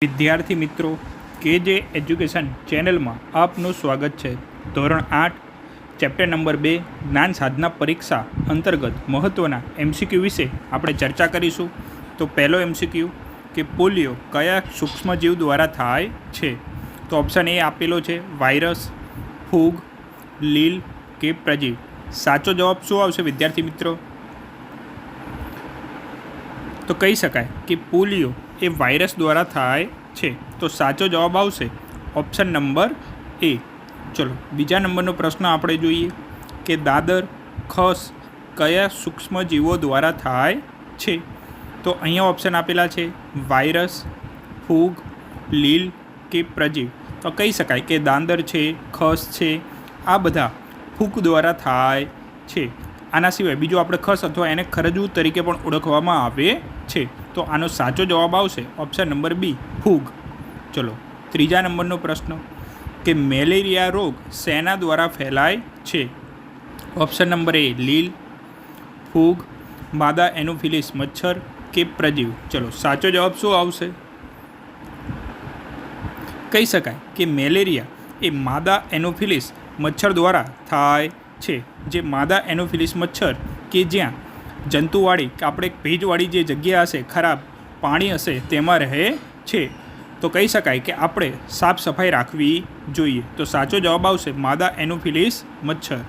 વિદ્યાર્થી મિત્રો, કેજે એજ્યુકેશન ચેનલમાં આપનું સ્વાગત છે। ધોરણ 8 ચેપ્ટર નંબર 2 જ્ઞાન સાધના પરીક્ષા અંતર્ગત મહત્ત્વના એમસીક્યુ વિશે આપણે ચર્ચા કરીશું। તો પહેલો એમસીક્યુ કે પોલિયો કયા સૂક્ષ્મજીવ દ્વારા થાય છે? તો ઓપ્શન એ આપેલો છે વાયરસ, ફૂગ, લીલ કે પ્રજીવ। સાચો જવાબ શું આવશે વિદ્યાર્થી મિત્રો? તો કહી શકાય કે પોલિયો એ વાયરસ દ્વારા થાય છે। તો સાચો જવાબ આવશે ઓપ્શન નંબર એ। ચલો બીજા નંબરનો પ્રશ્ન આપણે જોઈએ કે દાદર, ખસ કયા સૂક્ષ્મજીવો દ્વારા થાય છે? તો અહીંયા ઓપ્શન આપેલા છે વાયરસ, ફૂગ, લીલ કે પ્રજીવ। તો કહી શકાય કે દાદર છે, ખસ છે, આ બધા ફૂગ દ્વારા થાય છે। આના સિવાય બીજું આપણે ખસ અથવા એને ખરજવું તરીકે પણ ઓળખવામાં આવે છે। તો આનો સાચો જવાબ આવશે ઓપ્શન નંબર બી, ફૂગ। ચલો ત્રીજા નંબરનો પ્રશ્ન કે મેલેરિયા રોગ શેના દ્વારા ફેલાય છે? ઓપ્શન નંબર એ લીલ, ફૂગ, માદા એનોફિલિસ મચ્છર કે પ્રજીવ। ચલો સાચો જવાબ શું આવશે? કહી શકાય કે મેલેરિયા એ માદા એનોફિલિસ મચ્છર દ્વારા થાય છે। જે માદા એનોફિલિસ મચ્છર કે જ્યાં જંતુવાળી કે આપણે ભેજવાળી જે જગ્યા હશે, ખરાબ પાણી હશે, તેમાં રહે છે। તો કહી શકાય કે આપણે સાફ સફાઈ રાખવી જોઈએ। તો સાચો જવાબ આવશે માદા એનોફિલિસ મચ્છર।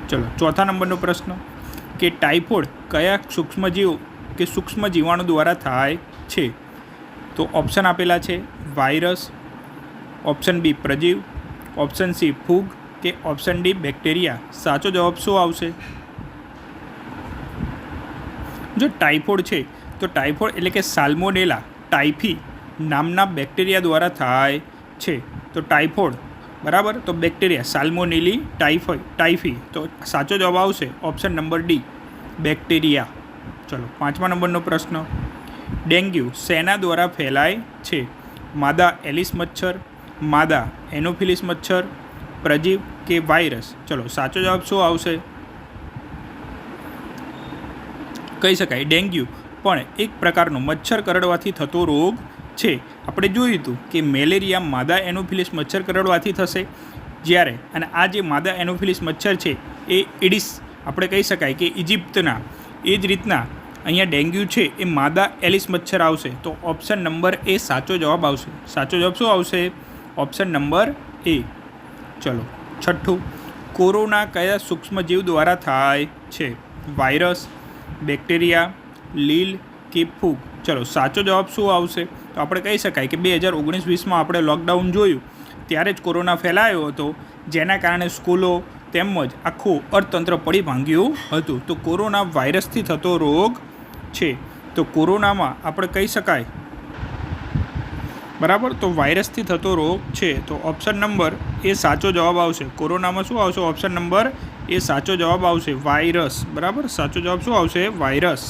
ચલો ચોથા નંબરનો પ્રશ્ન કે ટાઇફોઇડ કયા સૂક્ષ્મજીવ કે સૂક્ષ્મ જીવાણુ દ્વારા થાય છે? તો ઓપ્શન આપેલા છે વાયરસ, ઓપ્શન બી પ્રજીવ, ઓપ્શન સી ફૂગ કે ઓપ્શન ડી બેક્ટેરિયા। સાચો જવાબ શું આવશે? જો ટાઇફોઇડ છે તો ટાઇફોઇડ એટલે કે સાલ્મોનેલા ટાઇફી નામના બેક્ટેરિયા દ્વારા થાય છે। તો ટાઇફોઇડ બરાબર, તો બેક્ટેરિયા સાલ્મોનેલી ટાઇફી। તો સાચો જવાબ આવશે ઓપ્શન નંબર ડી, બેક્ટેરિયા। ચલો પાંચમા નંબરનો પ્રશ્ન ડેન્ગ્યુ શેના દ્વારા ફેલાય છે? માદા એલિસ મચ્છર, માદા એનોફિલિસ મચ્છર, પ્રજીવ કે વાયરસ? ચલો સાચો જવાબ શું આવશે? કહી શકાય ડેન્ગ્યુ પણ એક પ્રકારનો મચ્છર કરડવાથી થતો રોગ છે। આપણે જોયું હતું કે મેલેરિયા માદા એનોફિલિસ મચ્છર કરડવાથી થશે, જ્યારે અને આ જે માદા એનોફિલિસ મચ્છર છે એ એડિસ આપણે કહી શકાય કે ઇજિપ્તના, એ જ રીતના અહીંયા ડેન્ગ્યુ છે એ માદા એલિસ મચ્છર આવશે। તો ઓપ્શન નંબર એ સાચો જવાબ આવશે। સાચો જવાબ શું આવશે? ઓપ્શન નંબર એ। ચલો છઠ્ઠું કોરોના કયા સૂક્ષ્મજીવ દ્વારા થાય છે? વાયરસ, બેક્ટેરિયા, લીલ કે ફૂગ? ચલો સાચો જવાબ શું આવશે? તો આપણે કહી શકાય કે 2019-20માં આપણે લોકડાઉન જોયું ત્યારે જ કોરોના ફેલાયો હતો, જેના કારણે સ્કૂલો તેમજ આખું અર્થતંત્ર પડી ભાંગ્યું હતું। તો કોરોના વાયરસથી થતો રોગ છે। તો કોરોનામાં આપણે કહી શકાય બરાબર, તો વાયરસથી થતો રોગ છે। તો ઓપ્શન નંબર એ સાચો જવાબ આવશે। કોરોનામાં શું આવશે? ઓપ્શન નંબર એ સાચો જવાબ આવશે, વાયરસ। બરાબર, સાચો જવાબ શું આવશે? વાયરસ।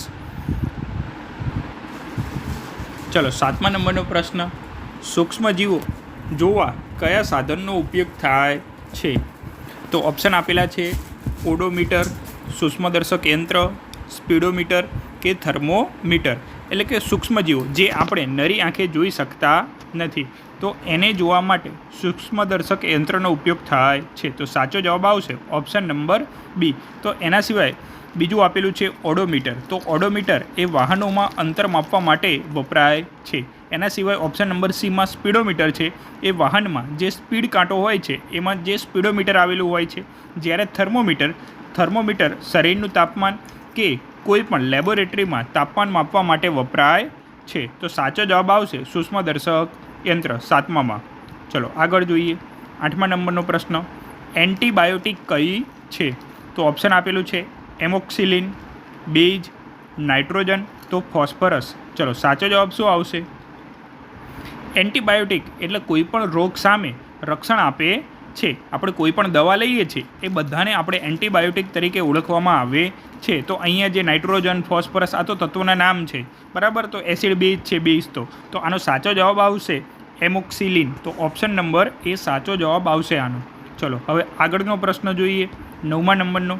ચલો સાતમા નંબરનો પ્રશ્ન સૂક્ષ્મજીવો જોવા કયા સાધનનો ઉપયોગ થાય છે? તો ઓપ્શન આપેલા છે ઓડોમીટર, સૂક્ષ્મદર્શક યંત્ર, સ્પીડોમીટર કે થર્મોમીટર। એટલે કે સૂક્ષ્મજીવો જે આપણે નરી આંખે જોઈ શકતા નથી, તો એને જોવા માટે સૂક્ષ્મદર્શક યંત્રનો ઉપયોગ થાય છે। તો સાચો જવાબ આવશે ઓપ્શન નંબર બી। તો એના સિવાય બીજું આપેલું છે ઓડોમીટર। તો ઓડોમીટર એ વાહનોમાં અંતર માપવા માટે વપરાય છે। એના સિવાય ઓપ્શન નંબર સીમાં સ્પીડોમીટર છે, એ વાહનમાં જે સ્પીડ કાંટો હોય છે એમાં જે સ્પીડોમીટર આવેલું હોય છે। જ્યારે થર્મોમીટર શરીરનું તાપમાન કે કોઈ પણ લેબોરેટરીમાં તાપમાન માપવા માટે વપરાય છે। તો સાચો જવાબ આવશે સૂક્ષ્મદર્શક યંત્ર સાતમામાં। ચલો આગળ જોઈએ આઠમા નંબરનો પ્રશ્ન એન્ટીબાયોટિક કઈ છે? તો ઓપ્શન આપેલું છે એમોક્સિલિન, બેઝ, નાઇટ્રોજન તો ફોસ્ફરસ। ચલો સાચો જવાબ શું આવશે? એન્ટીબાયોટિક એટલે કોઈ પણ રોગ સામે રક્ષણ આપે છે। આપણે કોઈ પણ દવા લઈએ છીએ એ બધાને આપણે એન્ટીબાયોટિક તરીકે ઓળખવામાં આવે છે। તો અહીંયા જે નાઇટ્રોજન, ફોસ્ફરસ આ તો તત્વોના નામ છે, બરાબર, તો એસિડ બેઝ છે, બેઝ તો આનો સાચો જવાબ આવશે એમોક્સિલિન। તો ઓપ્શન નંબર એ સાચો જવાબ આવશે આનો। ચલો હવે આગળનો પ્રશ્ન જોઈએ નવમા નંબરનો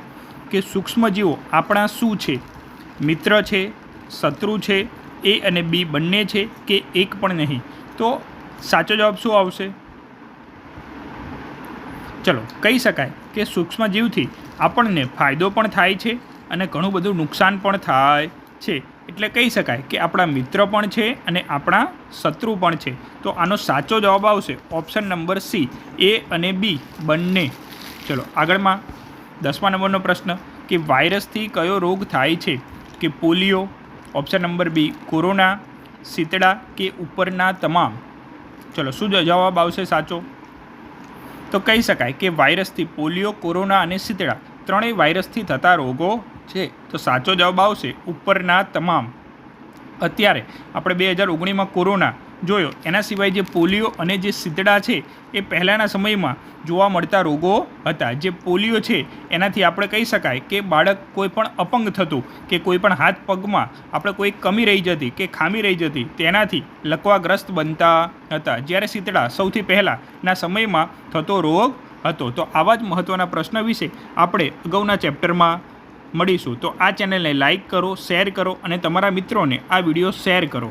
કે સૂક્ષ્મજીવો આપણા શું છે? મિત્ર છે, શત્રુ છે, એ અને બી બંને છે કે એક પણ નહીં? તો સાચો જવાબ શું આવશે? ચલો, કહી શકાય કે સૂક્ષ્મજીવથી આપણને ફાયદો પણ થાય છે અને ઘણું બધું નુકસાન પણ થાય છે. એટલે કહી શકાય કે આપણા મિત્ર પણ છે અને આપણા શત્રુ પણ છે. તો આનો સાચો જવાબ આવશે ઓપ્શન નંબર સી, એ અને બી બંને. ચલો આગળમાં 10મા નંબરનો પ્રશ્ન કે વાયરસથી કયો રોગ થાય છે? કે polio, option number B corona, શીતળા કે ઉપરના તમામ? ચલો શું જવાબ આવશે સાચો? તો કહી શકાય કે વાયરસથી પોલિયો, કોરોના અને શીતળા ત્રણેય વાયરસથી થતા રોગો છે. તો સાચો જવાબ આવશે ઉપરના તમામ. અત્યારે આપણે 2019માં કોરોના જોયો, એના સિવાય જે પોલિયો અને જે શીતળા છે એ પહેલાંના સમયમાં જોવા મળતા રોગો હતા. જે પોલિયો છે એનાથી આપણે કહી શકાય કે બાળક કોઈ પણ અપંગ થતું કે કોઈ પણ હાથ પગમાં આપણે કોઈ કમી રહી જતી કે ખામી રહી જતી તેનાથી લકવાગ્રસ્ત બનતા હતા. જ્યારે શીતળા સૌથી પહેલાંના સમયમાં થતો રોગ હતો. તો આવા જ મહત્ત્વના પ્રશ્ન વિશે આપણે અગાઉના ચેપ્ટરમાં મળીશું. તો આ ચેનલને લાઈક કરો, શેર કરો અને તમારા મિત્રોને આ વિડીયો શેર કરો.